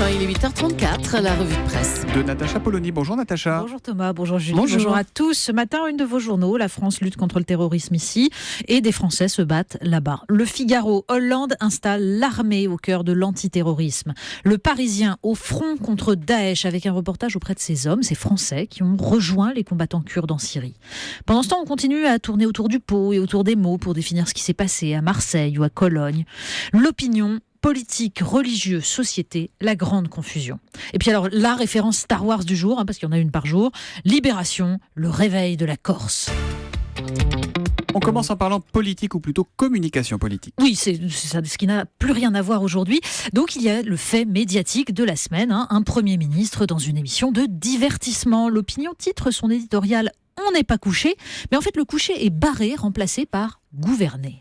matin, il est 8h34, la revue de presse. De Natacha Polony. Bonjour Natacha. Bonjour Thomas, bonjour Julie, Bonjour à tous. Ce matin, une de vos journaux, la France lutte contre le terrorisme ici et des Français se battent là-bas. Le Figaro, Hollande installe l'armée au cœur de l'antiterrorisme. Le Parisien, au front contre Daesh, avec un reportage auprès de ces hommes, ces Français qui ont rejoint les combattants kurdes en Syrie. Pendant ce temps, on continue à tourner autour du pot et autour des mots pour définir ce qui s'est passé à Marseille ou à Cologne. L'opinion, politique, religieux, société, la grande confusion. Et puis alors, la référence Star Wars du jour, parce qu'il y en a une par jour, Libération, le réveil de la Corse. On commence en parlant politique ou plutôt communication politique. Oui, c'est ce qui n'a plus rien à voir aujourd'hui. Donc il y a le fait médiatique de la semaine, un Premier ministre dans une émission de divertissement. L'Opinion titre son éditorial « On n'est pas couché », mais en fait le coucher est barré, remplacé par « gouverner ».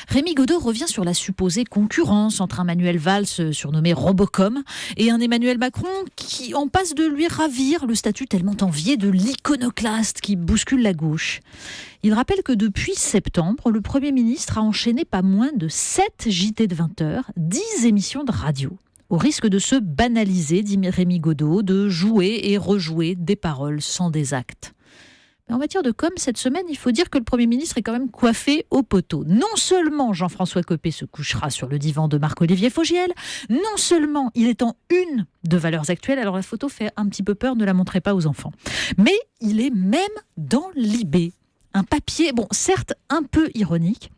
Rémi Godeau revient sur la supposée concurrence entre un Manuel Valls surnommé Robocom et un Emmanuel Macron qui en passe de lui ravir le statut tellement envié de l'iconoclaste qui bouscule la gauche. Il rappelle que depuis septembre, le Premier ministre a enchaîné pas moins de 7 JT de 20 heures, 10 émissions de radio. Au risque de se banaliser, dit Rémi Godeau, de jouer et rejouer des paroles sans des actes. En matière de com, cette semaine, il faut dire que le Premier ministre est quand même coiffé au poteau. Non seulement Jean-François Copé se couchera sur le divan de Marc-Olivier Fogiel, non seulement il est en une de Valeurs Actuelles, alors la photo fait un petit peu peur, ne la montrez pas aux enfants, mais il est même dans l'IB. Un papier, certes un peu ironique,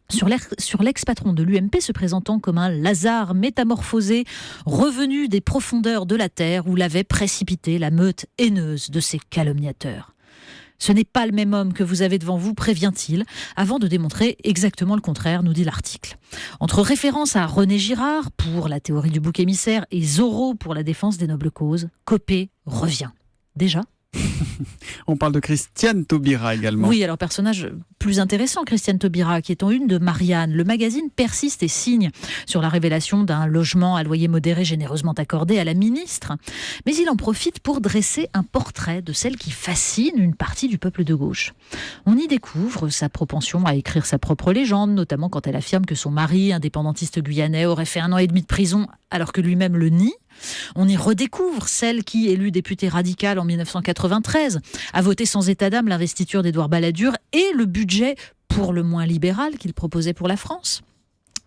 sur l'ex-patron de l'UMP se présentant comme un Lazare métamorphosé, revenu des profondeurs de la terre où l'avait précipité la meute haineuse de ses calomniateurs. Ce n'est pas le même homme que vous avez devant vous, prévient-il, avant de démontrer exactement le contraire, nous dit l'article. Entre référence à René Girard pour la théorie du bouc émissaire et Zorro pour la défense des nobles causes, Copé revient. Déjà ? On parle de Christiane Taubira également. Oui, alors personnage plus intéressant, Christiane Taubira, qui est en une de Marianne. Le magazine persiste et signe sur la révélation d'un logement à loyer modéré généreusement accordé à la ministre. Mais il en profite pour dresser un portrait de celle qui fascine une partie du peuple de gauche. On y découvre sa propension à écrire sa propre légende, notamment quand elle affirme que son mari, indépendantiste guyanais, aurait fait 1 an et demi de prison alors que lui-même le nie. On y redécouvre celle qui, élue députée radicale en 1993, a voté sans état d'âme l'investiture d'Édouard Balladur et le budget pour le moins libéral qu'il proposait pour la France.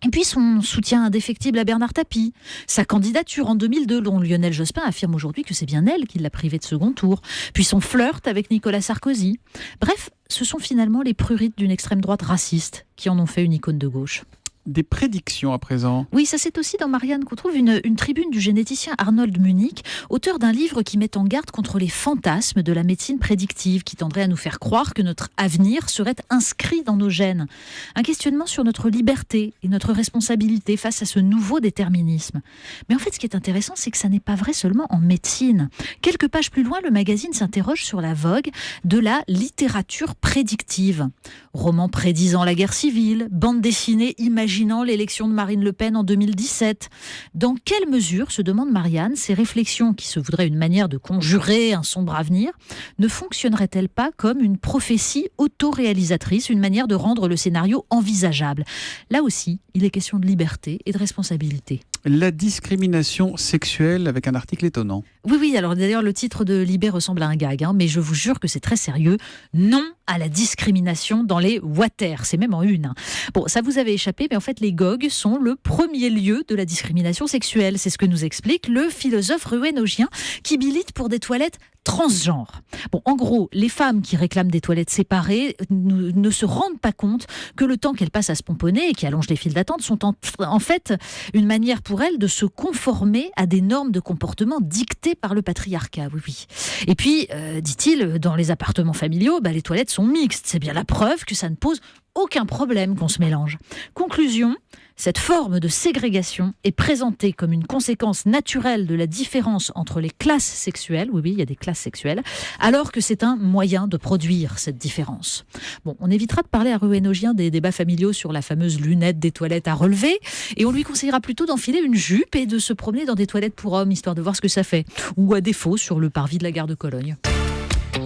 Et puis son soutien indéfectible à Bernard Tapie, sa candidature en 2002 dont Lionel Jospin affirme aujourd'hui que c'est bien elle qui l'a privé de second tour, puis son flirt avec Nicolas Sarkozy. Bref, ce sont finalement les prurites d'une extrême droite raciste qui en ont fait une icône de gauche. Des prédictions à présent. Oui, ça c'est aussi dans Marianne qu'on trouve une tribune du généticien Arnold Munich, auteur d'un livre qui met en garde contre les fantasmes de la médecine prédictive qui tendrait à nous faire croire que notre avenir serait inscrit dans nos gènes. Un questionnement sur notre liberté et notre responsabilité face à ce nouveau déterminisme. Mais en fait, ce qui est intéressant, c'est que ça n'est pas vrai seulement en médecine. Quelques pages plus loin, le magazine s'interroge sur la vogue de la littérature prédictive. Romans prédisant la guerre civile, bandes dessinées imaginant l'élection de Marine Le Pen en 2017. Dans quelle mesure, se demande Marianne, ces réflexions qui se voudraient une manière de conjurer un sombre avenir, ne fonctionneraient-elles pas comme une prophétie autoréalisatrice, une manière de rendre le scénario envisageable ? Là aussi, il est question de liberté et de responsabilité. La discrimination sexuelle avec un article étonnant. Oui, alors d'ailleurs le titre de Libé ressemble à un gag, mais je vous jure que c'est très sérieux. Non à la discrimination dans les water, c'est même en une. Bon, ça vous avait échappé, mais en fait les GOG sont le premier lieu de la discrimination sexuelle. C'est ce que nous explique le philosophe ruénogien qui milite pour des toilettes transgenres. Bon, en gros, les femmes qui réclament des toilettes séparées ne se rendent pas compte que le temps qu'elles passent à se pomponner et qui allongent les files d'attente sont en fait une manière pour elles de se conformer à des normes de comportement dictées par le patriarcat. Oui. Et puis, dit-il, dans les appartements familiaux, les toilettes sont mixtes. C'est bien la preuve que ça ne pose aucun problème qu'on se mélange. Conclusion, cette forme de ségrégation est présentée comme une conséquence naturelle de la différence entre les classes sexuelles, oui, il y a des classes sexuelles, alors que c'est un moyen de produire cette différence. Bon, on évitera de parler à Ruénogien des débats familiaux sur la fameuse lunette des toilettes à relever, et on lui conseillera plutôt d'enfiler une jupe et de se promener dans des toilettes pour hommes, histoire de voir ce que ça fait, ou à défaut sur le parvis de la gare de Cologne.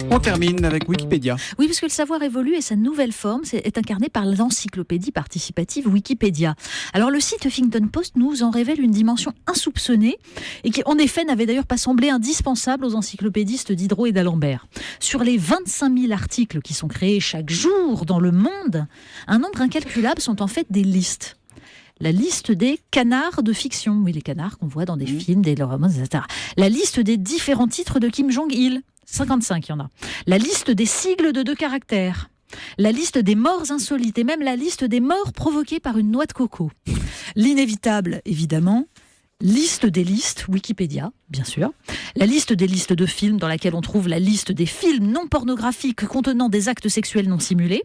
On termine avec Wikipédia. Oui, parce que le savoir évolue et sa nouvelle forme est incarnée par l'encyclopédie participative Wikipédia. Alors le site Huffington Post nous en révèle une dimension insoupçonnée et qui en effet n'avait d'ailleurs pas semblé indispensable aux encyclopédistes Diderot et d'Alembert. Sur les 25 000 articles qui sont créés chaque jour dans le monde, un nombre incalculable sont en fait des listes. La liste des canards de fiction, oui, les canards qu'on voit dans des films, des romans, etc. La liste des différents titres de Kim Jong-il, 55 il y en a. La liste des sigles de 2 caractères. La liste des morts insolites et même la liste des morts provoquées par une noix de coco. L'inévitable, évidemment. Liste des listes, Wikipédia, bien sûr. La liste des listes de films dans laquelle on trouve la liste des films non pornographiques contenant des actes sexuels non simulés.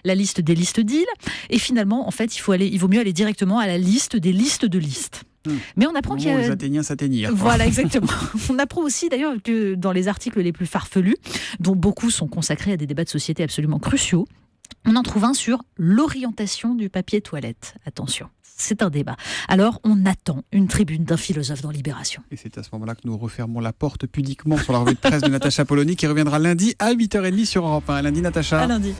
La liste des listes d'îles. Et finalement, en fait, il vaut mieux aller directement à la liste des listes de listes. Mais on apprend qu'il y a... Les Athéniens s'atteignirent. Voilà, exactement. On apprend aussi d'ailleurs que dans les articles les plus farfelus, dont beaucoup sont consacrés à des débats de société absolument cruciaux, on en trouve un sur l'orientation du papier toilette. Attention, c'est un débat. Alors, on attend une tribune d'un philosophe dans Libération. Et c'est à ce moment-là que nous refermons la porte pudiquement sur la revue de presse de Natacha Polony qui reviendra lundi à 8h30 sur Europe 1. Lundi, Natacha. À lundi.